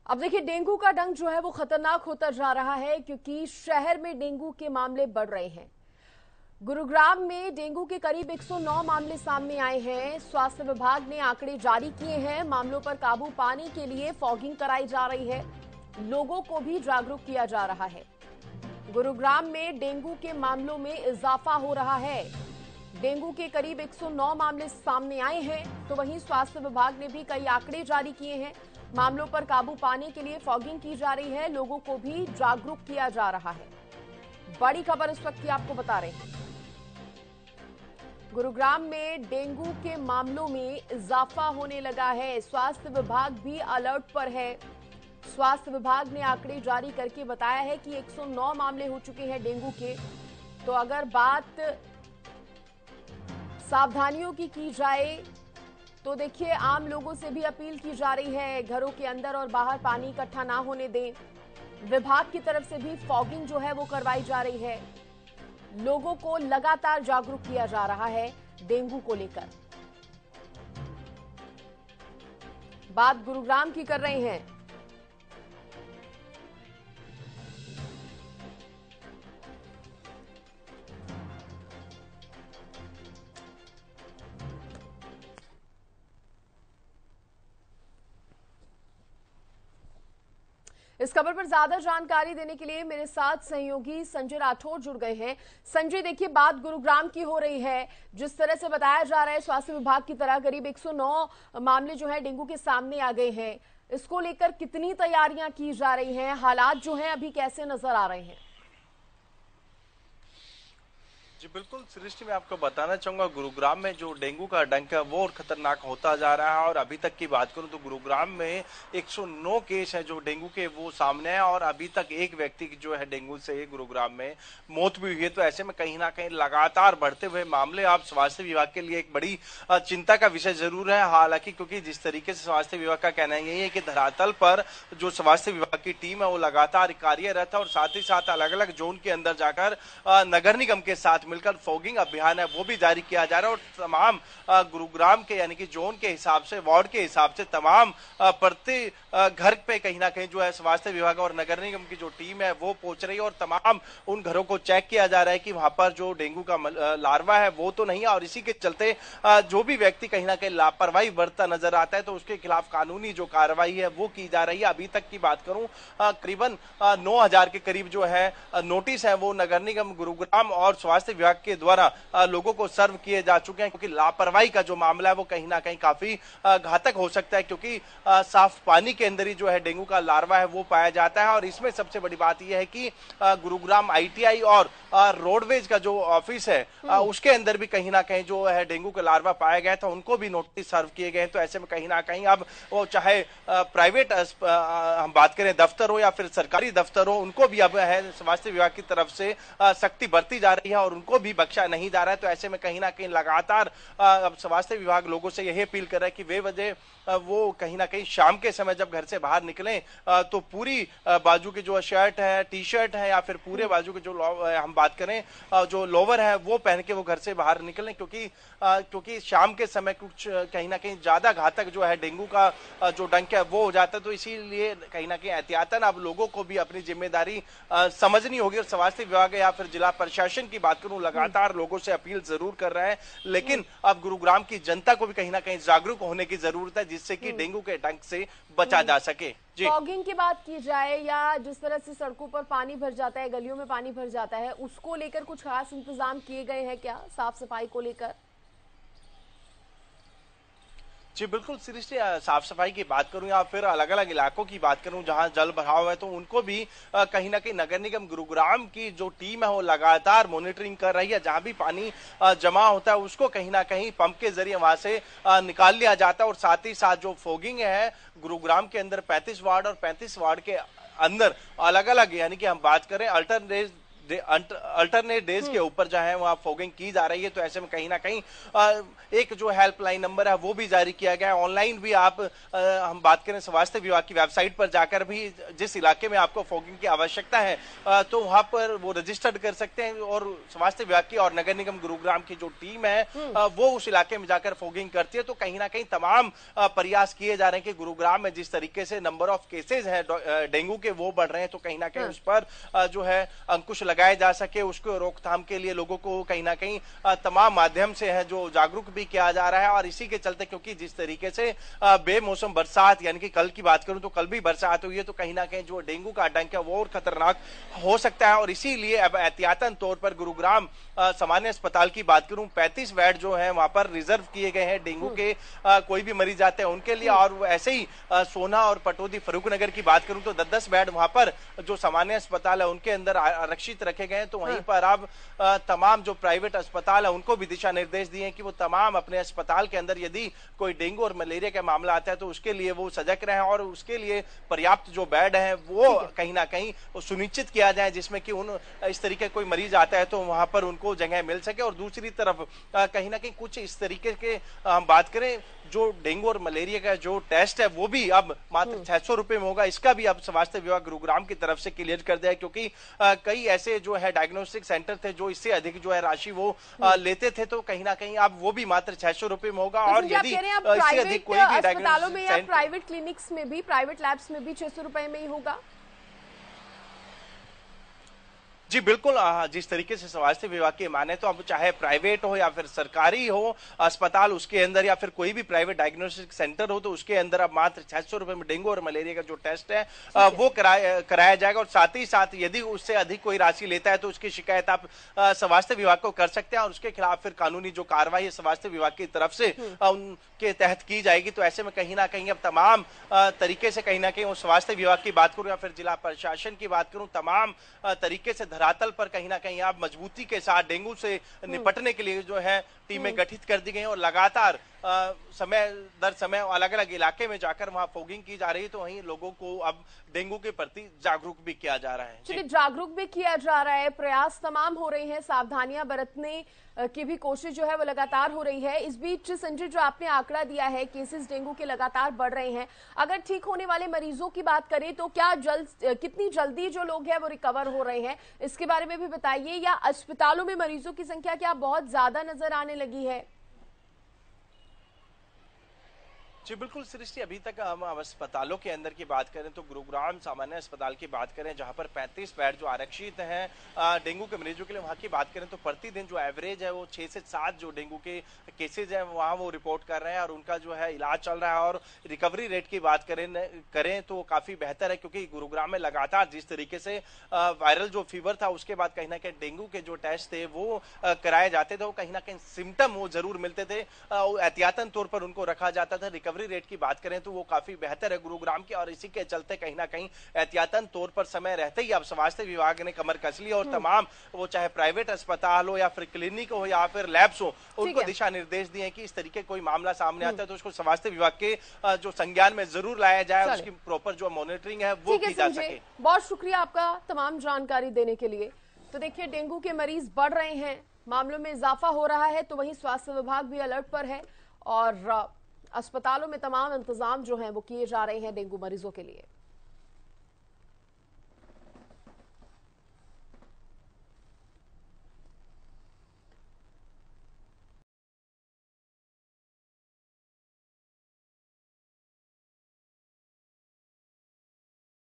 अब देखिए, डेंगू का डंक जो है वो खतरनाक होता जा रहा है क्योंकि शहर में डेंगू के मामले बढ़ रहे हैं। गुरुग्राम में डेंगू के करीब 109 मामले सामने आए हैं। स्वास्थ्य विभाग ने आंकड़े जारी किए हैं। मामलों पर काबू पाने के लिए फॉगिंग कराई जा रही है, लोगों को भी जागरूक किया जा रहा है। गुरुग्राम में डेंगू के मामलों में इजाफा हो रहा है। डेंगू के करीब 109 मामले सामने आए हैं, तो वहीं स्वास्थ्य विभाग ने भी कई आंकड़े जारी किए हैं। मामलों पर काबू पाने के लिए फॉगिंग की जा रही है, लोगों को भी जागरूक किया जा रहा है। बड़ी खबर इस वक्त की आपको बता रहे हैं। गुरुग्राम में डेंगू के मामलों में इजाफा होने लगा है। स्वास्थ्य विभाग भी अलर्ट पर है। स्वास्थ्य विभाग ने आंकड़े जारी करके बताया है कि 109 मामले हो चुके हैं डेंगू के। तो अगर बात सावधानियों की जाए तो देखिए, आम लोगों से भी अपील की जा रही है, घरों के अंदर और बाहर पानी इकट्ठा ना होने दें। विभाग की तरफ से भी फॉगिंग जो है वो करवाई जा रही है। लोगों को लगातार जागरूक किया जा रहा है डेंगू को लेकर। बात गुरुग्राम की कर रहे हैं। इस खबर पर ज्यादा जानकारी देने के लिए मेरे साथ सहयोगी संजय राठौर जुड़ गए हैं। संजय, देखिए, बात गुरुग्राम की हो रही है। जिस तरह से बताया जा रहा है, स्वास्थ्य विभाग की तरह करीब 109 मामले जो है डेंगू के सामने आ गए हैं। इसको लेकर कितनी तैयारियां की जा रही हैं? हालात जो हैं अभी कैसे नजर आ रहे हैं? जी बिल्कुल सृष्टि, मैं आपको बताना चाहूंगा गुरुग्राम में जो डेंगू का डंक है वो और खतरनाक होता जा रहा है। और अभी तक की बात करूं तो गुरुग्राम में 109 केस है जो डेंगू के वो सामने है, और अभी तक एक व्यक्ति की जो है डेंगू से गुरुग्राम में मौत भी हुई है। तो ऐसे में कहीं ना कहीं लगातार बढ़ते हुए मामले आप स्वास्थ्य विभाग के लिए एक बड़ी चिंता का विषय जरूर है। हालांकि क्योंकि जिस तरीके से स्वास्थ्य विभाग का कहना यही है कि धरातल पर जो स्वास्थ्य विभाग की टीम है वो लगातार कार्यरत है, और साथ ही साथ अलग अलग जोन के अंदर जाकर नगर निगम के साथ मिलकर फॉगिंग अभियान है वो भी जारी किया जा रहा है। और तमाम गुरुग्राम के यानी कि जोन के हिसाब से, वार्ड के हिसाब से तमाम प्रति घर पे कहीं ना कहीं जो है स्वास्थ्य विभाग और नगर निगम की जो टीम है वो पहुंच रही है, और तमाम उन घरों को चेक किया जा रहा है कि वहां पर जो डेंगू का लार्वा है वो तो नहीं है। और इसी के चलते जो भी व्यक्ति कहीं ना कहीं लापरवाही बरतता नजर आता है तो उसके खिलाफ कानूनी जो कार्रवाई है वो की जा रही है। अभी तक की बात करूं, करीबन 9,000 के करीब जो है नोटिस है वो नगर निगम गुरुग्राम और स्वास्थ्य विभाग के द्वारा लोगों को सर्व किए जा चुके हैं, क्योंकि लापरवाही का जो मामला है वो कहीं ना कहीं काफी घातक हो सकता है, क्योंकि साफ पानी के अंदर ही जो है डेंगू का लार्वा है वो पाया जाता है। और इसमें सबसे बड़ी बात यह है कि गुरुग्राम आईटीआई और रोडवेज का जो ऑफिस है उसके अंदर भी कहीं ना कहीं जो है डेंगू का लार्वा पाया गया था, उनको भी नोटिस सर्व किए गए। तो ऐसे में कहीं ना कहीं अब वो चाहे प्राइवेट हम बात करें दफ्तर हो या फिर सरकारी दफ्तर हो, उनको भी अब है स्वास्थ्य विभाग की तरफ से सख्ती बरती जा रही है और उनको भी बख्शा नहीं जा रहा है। तो ऐसे में कहीं ना कहीं लगातार अब स्वास्थ्य विभाग लोगों से यही अपील कर रहा है कि वे वजह वो कहीं ना कहीं शाम के समय जब घर से बाहर निकलें तो पूरी बाजू की जो शर्ट है, टी शर्ट है, या फिर पूरे बाजू के जो हम बात करें जो लोवर है वो पहन के वो घर से बाहर निकलें, क्योंकि शाम के समय कुछ कहीं ना कहीं ज्यादा घातक जो है डेंगू का जो डंक है वो हो जाता है। तो इसीलिए कहीं ना कहीं एहतियातन अब लोगों को भी अपनी जिम्मेदारी समझनी होगी। और स्वास्थ्य विभाग या फिर जिला प्रशासन की बात करूं, लगातार लोगों से अपील जरूर कर रहा है, लेकिन अब गुरुग्राम की जनता को भी कहीं ना कहीं जागरूक होने की जरूरत है, जिससे कि डेंगू के डंक से बचा जा सके। जी, फॉगिंग की बात की जाए या जिस तरह से सड़कों पर पानी भर जाता है, गलियों में पानी भर जाता है, उसको लेकर कुछ खास इंतजाम किए गए हैं क्या, साफ सफाई को लेकर? जी बिल्कुल सृष्टि, साफ सफाई की बात करूं या फिर अलग अलग इलाकों की बात करूं जहां जल भराव है, तो उनको भी कहीं ना कहीं नगर निगम गुरुग्राम की जो टीम है वो लगातार मॉनिटरिंग कर रही है। जहां भी पानी जमा होता है उसको कहीं ना कहीं पंप के जरिए वहां से निकाल लिया जाता है। और साथ ही साथ जो फोगिंग है गुरुग्राम के अंदर 35 वार्ड और 35 वार्ड के अंदर अलग अलग, यानी कि हम बात करें अल्टरनेट अल्टरनेट डेज के ऊपर जो है वहां फॉगिंग की जा रही है। तो ऐसे में कहीं ना कहीं एक जो हेल्पलाइन नंबर है वो भी जारी किया गया है। ऑनलाइन भी आप हम बात करें स्वास्थ्य विभाग की वेबसाइट पर जाकर भी जिस इलाके में आपको फॉगिंग की आवश्यकता है तो वहां पर वो रजिस्टर्ड कर सकते हैं और स्वास्थ्य विभाग की और नगर निगम गुरुग्राम की जो टीम है वो उस इलाके में जाकर फॉगिंग करती है। तो कहीं ना कहीं तमाम प्रयास किए जा रहे हैं कि गुरुग्राम में जिस तरीके से नंबर ऑफ केसेज हैं डेंगू के वो बढ़ रहे हैं, तो कहीं ना कहीं उस पर जो है अंकुश लगाया जा सके, उसको रोकथाम के लिए लोगों को कहीं ना कहीं तमाम माध्यम से है जो जागरूक भी किया जा रहा है। और इसी के चलते क्योंकि जिस तरीके से बेमौसम बरसात यानी कि कल की बात करूं तो कल भी बरसात हुई है, तो कहीं ना कहीं जो डेंगू का डंक है वो और खतरनाक हो सकता है। और इसीलिए अब एहतियातन तौर पर गुरुग्राम सामान्य अस्पताल की बात करूं 35 बेड जो है वहां पर रिजर्व किए गए हैं डेंगू के कोई भी मरीज आते हैं उनके लिए। और ऐसे ही सोना और पटौदी फरूखनगर की बात करूं तो 10-10 बेड वहां पर जो सामान्य अस्पताल है उनके अंदर आरक्षित रखे गए हैं। तो वहीं पर अब तमाम जो प्राइवेट अस्पताल है उनको भी दिशा निर्देश दिए कि वो तमाम अपने अस्पताल के अंदर यदि कोई डेंगू और मलेरिया का मामला आता है तो उसके लिए वो सजग रहे और उसके लिए पर्याप्त जो बेड है वो कहीं ना कहीं सुनिश्चित किया जाए जिसमें कि उन इस तरीके कोई मरीज आता है तो वहां पर उनको जगह मिल सके। और दूसरी तरफ कहीं ना कहीं कुछ इस तरीके के हम बात करें जो डेंगू और मलेरिया का जो टेस्ट है वो भी अब मात्र 600 रुपए में होगा। इसका भी अब स्वास्थ्य विभाग गुरुग्राम की तरफ से क्लियर कर दिया है क्योंकि कई ऐसे जो है डायग्नोस्टिक सेंटर थे जो इससे अधिक जो है राशि वो लेते थे, तो कहीं ना कहीं अब वो भी मात्र 600 रुपए में होगा। और यदि इससे अधिक कोई भी अस्पतालों में या प्राइवेट क्लिनिक्स में भी प्राइवेट लैब्स में भी 600 रुपए में ही होगा। जी बिल्कुल, जिस तरीके से स्वास्थ्य विभाग की माने तो अब चाहे प्राइवेट हो या फिर सरकारी हो अस्पताल उसके अंदर या फिर कोई भी प्राइवेट डायग्नोस्टिक सेंटर हो तो उसके अंदर अब मात्र 600 रुपए में डेंगू और मलेरिया का जो टेस्ट है वो कराया जाएगा। और साथ ही साथ यदि उससे अधिक कोई राशि लेता है तो उसकी शिकायत आप स्वास्थ्य विभाग को कर सकते हैं और उसके खिलाफ फिर कानूनी जो कार्रवाई है स्वास्थ्य विभाग की तरफ से उनके तहत की जाएगी। तो ऐसे में कहीं ना कहीं अब तमाम तरीके से कहीं ना कहीं स्वास्थ्य विभाग की बात करूं या फिर जिला प्रशासन की बात करूं तमाम तरीके से धरातल पर कहीं ना कहीं आप मजबूती के साथ डेंगू से निपटने के लिए जो है टीमें गठित कर दी गई हैं और लगातार समय दर समय अलग अलग इलाके में जाकर वहां फॉगिंग की जा रही है। तो वहीं लोगों को अब डेंगू के प्रति जागरूक भी किया जा रहा है। चलिए, जागरूक भी किया जा रहा है, प्रयास तमाम हो रहे हैं, सावधानियां बरतने की भी कोशिश जो है वो लगातार हो रही है। इस बीच संजय जो आपने आंकड़ा दिया है केसेस डेंगू के लगातार बढ़ रहे हैं, अगर ठीक होने वाले मरीजों की बात करें तो क्या कितनी जल्दी जो लोग हैं वो रिकवर हो रहे हैं इसके बारे में भी बताइए, या अस्पतालों में मरीजों की संख्या क्या बहुत ज्यादा नजर आने लगी है? जी बिल्कुल सृष्टि, अभी तक हम अस्पतालों के अंदर की बात करें तो गुरुग्राम सामान्य अस्पताल की बात करें जहां पर 35 बेड जो आरक्षित हैं डेंगू के मरीजों के लिए, वहां की बात करें तो प्रतिदिन जो एवरेज है वो 6 से 7 जो डेंगू के केसेज हैं वहां वो रिपोर्ट कर रहे हैं और उनका जो है इलाज चल रहा है। और रिकवरी रेट की बात करें तो काफी बेहतर है क्योंकि गुरुग्राम में लगातार जिस तरीके से वायरल जो फीवर था उसके बाद कहीं ना कहीं डेंगू के जो टेस्ट थे वो कराए जाते थे, वो कहीं ना कहीं सिम्टम वो जरूर मिलते थे, एहतियातन तौर पर उनको रखा जाता था। रिकवरी रेट की बात करें तो वो काफी बेहतर है गुरुग्राम की और इसी के चलते कहीं ना कहीं एहतियातन तौर पर समय रहते ही अब स्वास्थ्य विभाग ने कमर कस ली और तमाम वो चाहे प्राइवेट अस्पताल हो या फिर क्लिनिक हो या फिर लैब्स हो उनको दिशा निर्देश दिए कि इस तरीके कोई मामला सामने आता है तो उसको स्वास्थ्य विभाग के जो संज्ञान में जरूर लाया जाए, उसकी प्रॉपर जो मॉनिटरिंग है वो की जा सके। बहुत शुक्रिया आपका तमाम जानकारी देने के लिए। तो देखिए, डेंगू के मरीज बढ़ रहे हैं, मामलों में इजाफा हो रहा है, तो वहीं स्वास्थ्य विभाग भी अलर्ट पर है और अस्पतालों में तमाम इंतजाम जो हैं वो किए जा रहे हैं डेंगू मरीजों के लिए।